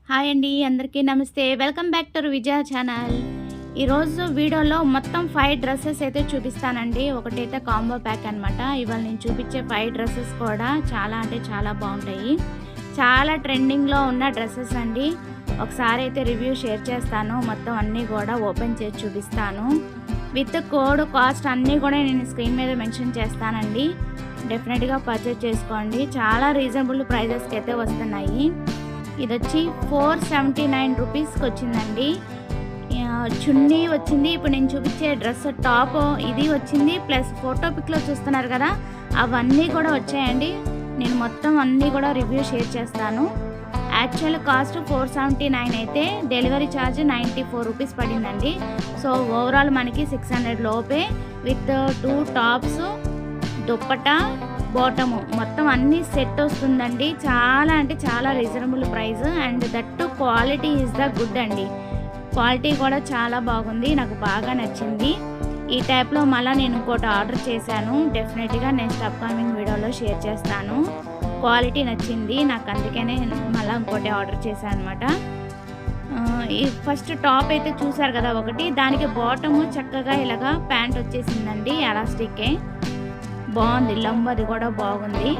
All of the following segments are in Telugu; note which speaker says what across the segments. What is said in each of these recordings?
Speaker 1: హాయ్ అండి, అందరికీ నమస్తే. Welcome back to Vijaya channel. ఈరోజు వీడియోలో మొత్తం 5 డ్రెస్సెస్ అయితే చూపిస్తానండి. ఒకటైతే కాంబో ప్యాక్ అనమాట. ఇవాళ నేను చూపించే 5 డ్రెస్సెస్ కూడా చాలా అంటే చాలా బాగుంటాయి. చాలా ట్రెండింగ్లో ఉన్న డ్రెస్సెస్ అండి. ఒకసారి అయితే రివ్యూ షేర్ చేస్తాను. మొత్తం అన్నీ కూడా ఓపెన్ చేసి చూపిస్తాను. విత్ కోడ్ కాస్ట్ అన్నీ కూడా నేను స్క్రీన్ మీద మెన్షన్ చేస్తానండి. డెఫినెట్గా పర్చేజ్ చేసుకోండి. చాలా రీజనబుల్ ప్రైజెస్కి అయితే వస్తున్నాయి. ఇది వచ్చి 479 రూపీస్కి వచ్చిందండి. చున్నీ వచ్చింది. ఇప్పుడు నేను చూపించే డ్రెస్ టాప్ ఇది వచ్చింది. ప్లస్ ఫోటో పిక్లో చూస్తున్నారు కదా, అవన్నీ కూడా వచ్చాయండి. నేను మొత్తం అన్నీ కూడా రివ్యూ షేర్ చేస్తాను. యాక్చువల్ కాస్ట్ 479 అయితే డెలివరీ ఛార్జ్ 94 రూపీస్ పడిందండి. సో ఓవరాల్ మనకి 600 లోపే విత్ 2 టాప్స్, దుప్పటా, బాటము మొత్తం అన్నీ సెట్ వస్తుందండి. చాలా అంటే చాలా reasonable price and that quality is the good అండి. క్వాలిటీ కూడా చాలా బాగుంది, నాకు బాగా నచ్చింది. ఈ టైప్లో మళ్ళీ నేను ఇంకోటి ఆర్డర్ చేశాను. డెఫినెట్గా నెక్స్ట్ అప్కమింగ్ వీడియోలో షేర్ చేస్తాను. క్వాలిటీ నచ్చింది నాకు, అందుకనే మళ్ళీ ఇంకోటి ఆర్డర్ చేశాను అనమాట. ఈ ఫస్ట్ టాప్ అయితే చూసారు కదా ఒకటి, దానికి బాటము చక్కగా ఇలాగా ప్యాంట్ వచ్చేసిందండి. ఎలాస్టిక్కే బాగుంది. అది కూడా బాగుంది.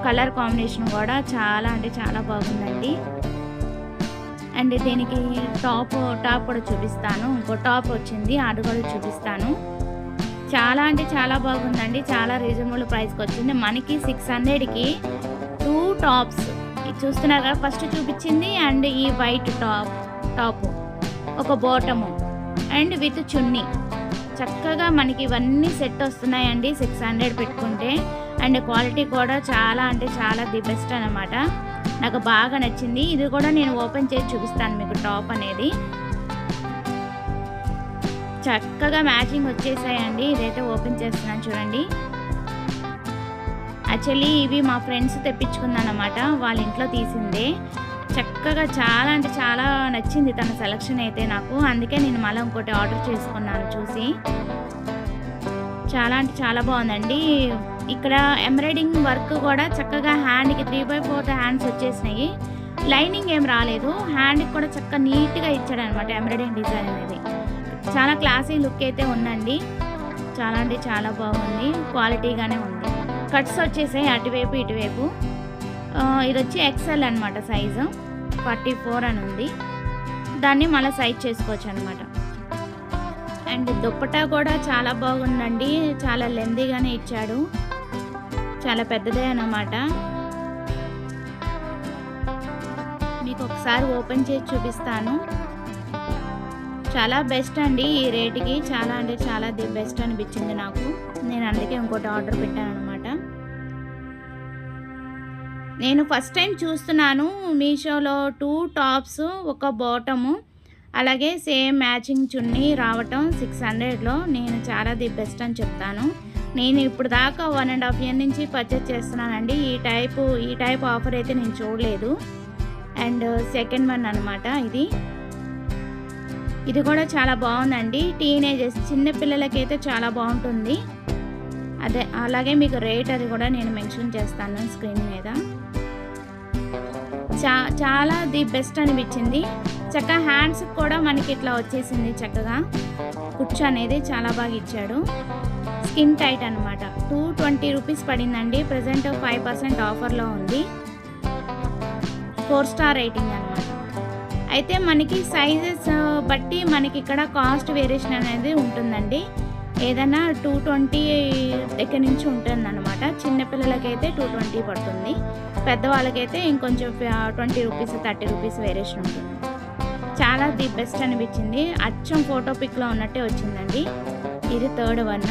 Speaker 1: కలర్ కాంబినేషన్ కూడా చాలా అంటే చాలా బాగుందండి. అండ్ దీనికి టాప్ కూడా చూపిస్తాను. ఇంకో టాప్ వచ్చింది, అది కూడా చూపిస్తాను. చాలా అంటే చాలా బాగుందండి. చాలా రీజనబుల్ ప్రైస్కి వచ్చింది. మనకి 600కి 2 టాప్స్ చూస్తున్నారు కదా, ఫస్ట్ చూపించింది అండ్ ఈ వైట్ టాప్ ఒక బాటము అండ్ విత్ చున్నీ. చక్కగా మనకి ఇవన్నీ సెట్ వస్తున్నాయండి 600 పెట్టుకుంటే. అండ్ క్వాలిటీ కూడా చాలా అంటే చాలా ది బెస్ట్ అనమాట. నాకు బాగా నచ్చింది. ఇది కూడా నేను ఓపెన్ చేసి చూపిస్తాను మీకు. టాప్ అనేది చక్కగా మ్యాచింగ్ వచ్చేసాయండి. ఇదైతే ఓపెన్ చేస్తున్నాను చూడండి. యాక్చువల్లీ ఇవి మా ఫ్రెండ్స్ తెప్పించుకుందనమాట, వాళ్ళ ఇంట్లో తీసిందే. చక్కగా చాలా అంటే చాలా నచ్చింది తన సెలక్షన్ అయితే నాకు. అందుకే నేను మళ్ళీ ఇంకోటి ఆర్డర్ చేసుకున్నాను చూసి. చాలా అంటే చాలా బాగుందండి. ఇక్కడ ఎంబ్రాయిడింగ్ వర్క్ కూడా చక్కగా హ్యాండ్కి 3/4 హ్యాండ్స్ వచ్చేసినాయి. లైనింగ్ ఏం రాలేదు. హ్యాండ్కి కూడా చక్కగా నీట్గా ఇచ్చాడు అనమాట ఎంబ్రాయిడింగ్ డిజైన్ అనేది. చాలా క్లాసీ లుక్ అయితే ఉందండి. చాలా అంటే చాలా బాగుంది. క్వాలిటీగానే ఉంది. కట్స్ వచ్చేసాయి అటువైపు ఇటువైపు. ఇది వచ్చి ఎక్సెల్ అనమాట, సైజు 44 అని ఉంది. దాన్ని మళ్ళీ సైజ్ చేసుకోవచ్చు అనమాట. అండ్ దుప్పటా కూడా చాలా బాగుందండి. చాలా లెందీగానే ఇచ్చాడు, చాలా పెద్దదే అన్నమాట. మీకు ఒకసారి ఓపెన్ చేసి చూపిస్తాను. చాలా బెస్ట్ అండి. ఈ రేటుకి చాలా అంటే చాలా ది బెస్ట్ అనిపించింది నాకు. నేను అందుకే ఇంకోటి ఆర్డర్ పెట్టాను అనమాట. నేను ఫస్ట్ టైం చూస్తున్నాను మీషోలో 2 టాప్స్ ఒక బాటము అలాగే సేమ్ మ్యాచింగ్ చున్నీ రావటం 600లో. నేను చాలా ది బెస్ట్ అని చెప్తాను. నేను ఇప్పుడు దాకా 1.5 ఇయర్ నుంచి పర్చేస్ చేస్తున్నానండి. ఈ టైప్ ఆఫర్ అయితే నేను చూడలేదు. అండ్ సెకండ్ వన్ అనమాట ఇది కూడా చాలా బాగుందండి. టీనేజర్స్ చిన్నపిల్లలకైతే చాలా బాగుంటుంది. అలాగే మీకు రేట్ అది కూడా నేను మెన్షన్ చేస్తాను స్క్రీన్ మీద. చాలా ది బెస్ట్ అనిపించింది. చక్కగా హ్యాండ్స్ కూడా మనకి ఇట్లా వచ్చేసింది. చక్కగా కుచ్చు అనేది చాలా బాగా ఇచ్చాడు. స్కిన్ టైట్ అనమాట. 220 రూపీస్ పడిందండి. ప్రజెంట్ 5% ఆఫర్లో ఉంది. 4 స్టార్ రేటింగ్ అనమాట. అయితే మనకి సైజెస్ బట్టి మనకి ఇక్కడ కాస్ట్ వేరియేషన్ అనేది ఉంటుందండి. ఏదైనా 220 దగ్గర నుంచి ఉంటుంది అనమాట. చిన్నపిల్లలకైతే 220 పడుతుంది. పెద్దవాళ్ళకైతే ఇంకొంచెం 20 రూపీస్ 30 రూపీస్ వేరియేషన్ ఉంటుంది. చాలా ది బెస్ట్ అనిపించింది. అచ్చం ఫోటో పిక్లో ఉన్నట్టే వచ్చిందండి. ఇది థర్డ్ వన్.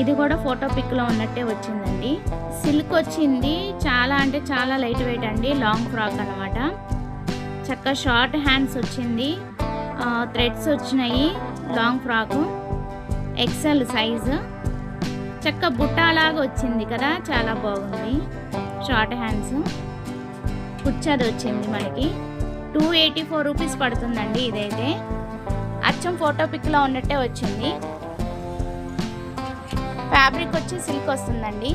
Speaker 1: ఇది కూడా ఫోటో పిక్లో ఉన్నట్టే వచ్చిందండి. సిల్క్ వచ్చింది. చాలా అంటే చాలా లైట్ వెయిట్ అండి. లాంగ్ ఫ్రాక్ అనమాట. చక్కగా షార్ట్ హ్యాండ్స్ వచ్చింది. థ్రెడ్స్ వచ్చినాయి. Long frock XL size. చక్క బుట్టాలాగా వచ్చింది కదా, చాలా బాగుంది. షార్ట్ హ్యాండ్స్ కుచ్చది వచ్చింది. మనకి 284 రూపీస్ పడుతుందండి. ఇదైతే అచ్చం ఫోటో పిక్లో ఉన్నట్టే వచ్చింది. ఫ్యాబ్రిక్ వచ్చి సిల్క్ వస్తుందండి.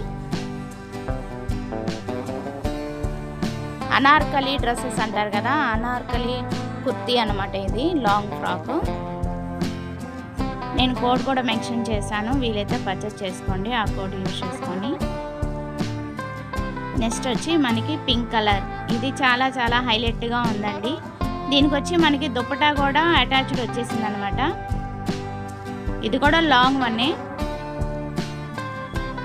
Speaker 1: అనార్కలి డ్రెస్సెస్ అంటారు కదా, అనార్కలి కుర్తీ అనమాట. ఇది లాంగ్ ఫ్రాక్. నేను కోడ్ కూడా మెన్షన్ చేశాను, వీలైతే పర్చేస్ చేసుకోండి ఆ కోడ్ యూజ్ చేసుకొని. నెక్స్ట్ వచ్చి మనకి పింక్ కలర్. ఇది చాలా చాలా హైలైట్గా ఉందండి. దీనికి వచ్చి మనకి దుపట్టా కూడా అటాచ్డ్ వచ్చేసింది అనమాట. ఇది కూడా లాంగ్ వన్నే,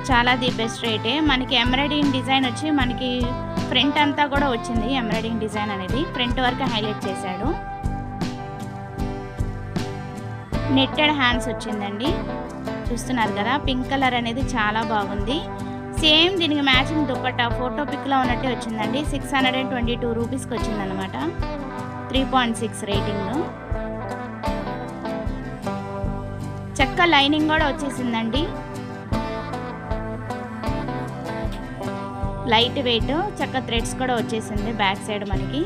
Speaker 1: చాలా ది బెస్ట్ రేటే. మనకి ఎంబ్రాయిడింగ్ డిజైన్ వచ్చి మనకి ఫ్రంట్ అంతా కూడా వచ్చింది. ఎంబ్రాయిడింగ్ డిజైన్ అనేది ఫ్రంట్ వరకు హైలైట్ చేశాడు. నెట్టెడ్ హ్యాండ్స్ వచ్చిందండి, చూస్తున్నారు కదా. పింక్ కలర్ అనేది చాలా బాగుంది. సేమ్ దీనికి మ్యాచింగ్ దుపట్టా ఫోటో పిక్లో ఉన్నట్టే వచ్చిందండి. 622 రూపీస్కి వచ్చిందనమాట. 3.6 రేటింగ్. చెక్క లైనింగ్ కూడా వచ్చేసిందండి. లైట్ వెయిట్ చెక్క థ్రెడ్స్ కూడా వచ్చేసింది బ్యాక్ సైడ్ మనకి.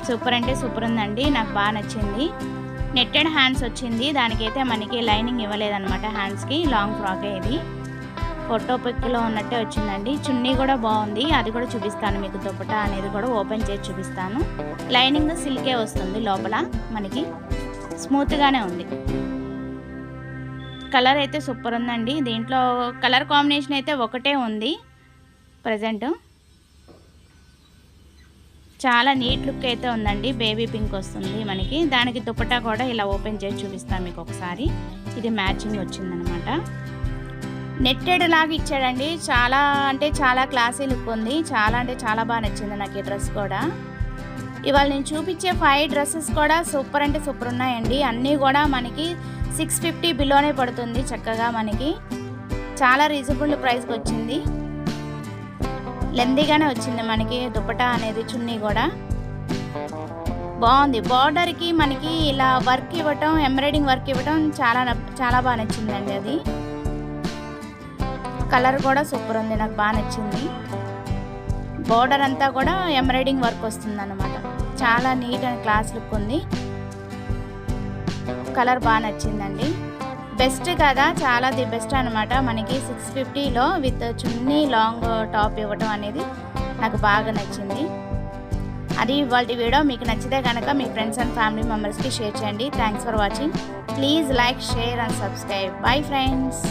Speaker 1: సూపర్ అంటే సూపర్ ఉందండి, నాకు బాగా నచ్చింది. నెట్టెడ్ హ్యాండ్స్ వచ్చింది, దానికైతే మనకి లైనింగ్ ఇవ్వలేదన్నమాట. హ్యాండ్స్కి లాంగ్ ఫ్రాకే ఇది, ఫోటో పిక్లో ఉన్నట్టే వచ్చిందండి. చున్నీ కూడా బాగుంది, అది కూడా చూపిస్తాను మీకు. దుపట్టా అనేది కూడా ఓపెన్ చేసి చూపిస్తాను. లైనింగ్ సిల్కే వస్తుంది లోపల మనకి, స్మూత్గానే ఉంది. కలర్ అయితే సూపర్ ఉందండి. దీంట్లో కలర్ కాంబినేషన్ అయితే ఒకటే ఉంది ప్రజెంట్. చాలా నీట్ లుక్ అయితే ఉందండి. బేబీ పింక్ వస్తుంది మనకి. దానికి దుపట్టా కూడా ఇలా ఓపెన్ చేసి చూపిస్తాను మీకు ఒకసారి. ఇది మ్యాచింగ్ వచ్చిందనమాట. నెట్టెడ్ లాగా ఇచ్చాడండి. చాలా అంటే చాలా క్లాసీ లుక్ ఉంది. చాలా అంటే చాలా బాగా నచ్చింది నాకు ఈ డ్రెస్ కూడా. ఇవాళ నేను చూపించే 5 డ్రెస్సెస్ కూడా సూపర్ అంటే సూపర్ ఉన్నాయండి. అన్నీ కూడా మనకి 650 బిలోనే పడుతుంది చక్కగా మనకి. చాలా రీజనబుల్ ప్రైస్కి వచ్చింది. లెందీగానే వచ్చింది మనకి దుపట్టా అనేది. చున్నీ కూడా బాగుంది. బార్డర్కి మనకి ఇలా వర్క్ ఇవ్వటం, ఎంబ్రాయిడింగ్ వర్క్ ఇవ్వటం చాలా బాగా నచ్చిందండి. అది కలర్ కూడా సూపర్ ఉంది, నాకు బాగా నచ్చింది. బార్డర్ అంతా కూడా ఎంబ్రాయిడింగ్ వర్క్ వస్తుంది అన్నమాట. చాలా నీట్ అండ్ క్లాస్ లుక్ ఉంది. కలర్ బాగా నచ్చిందండి. బెస్ట్ కదా, చాలా ది బెస్ట్ అనమాట. మనకి 650లో విత్ చున్నీ లాంగ్ టాప్ ఇవ్వటం అనేది నాకు బాగా నచ్చింది. అది ఇవాళ వీడియో. మీకు నచ్చితే కనుక మీ ఫ్రెండ్స్ అండ్ ఫ్యామిలీ మెంబర్స్కి షేర్ చేయండి. Thanks for watching. Please like, share and subscribe. Bye friends.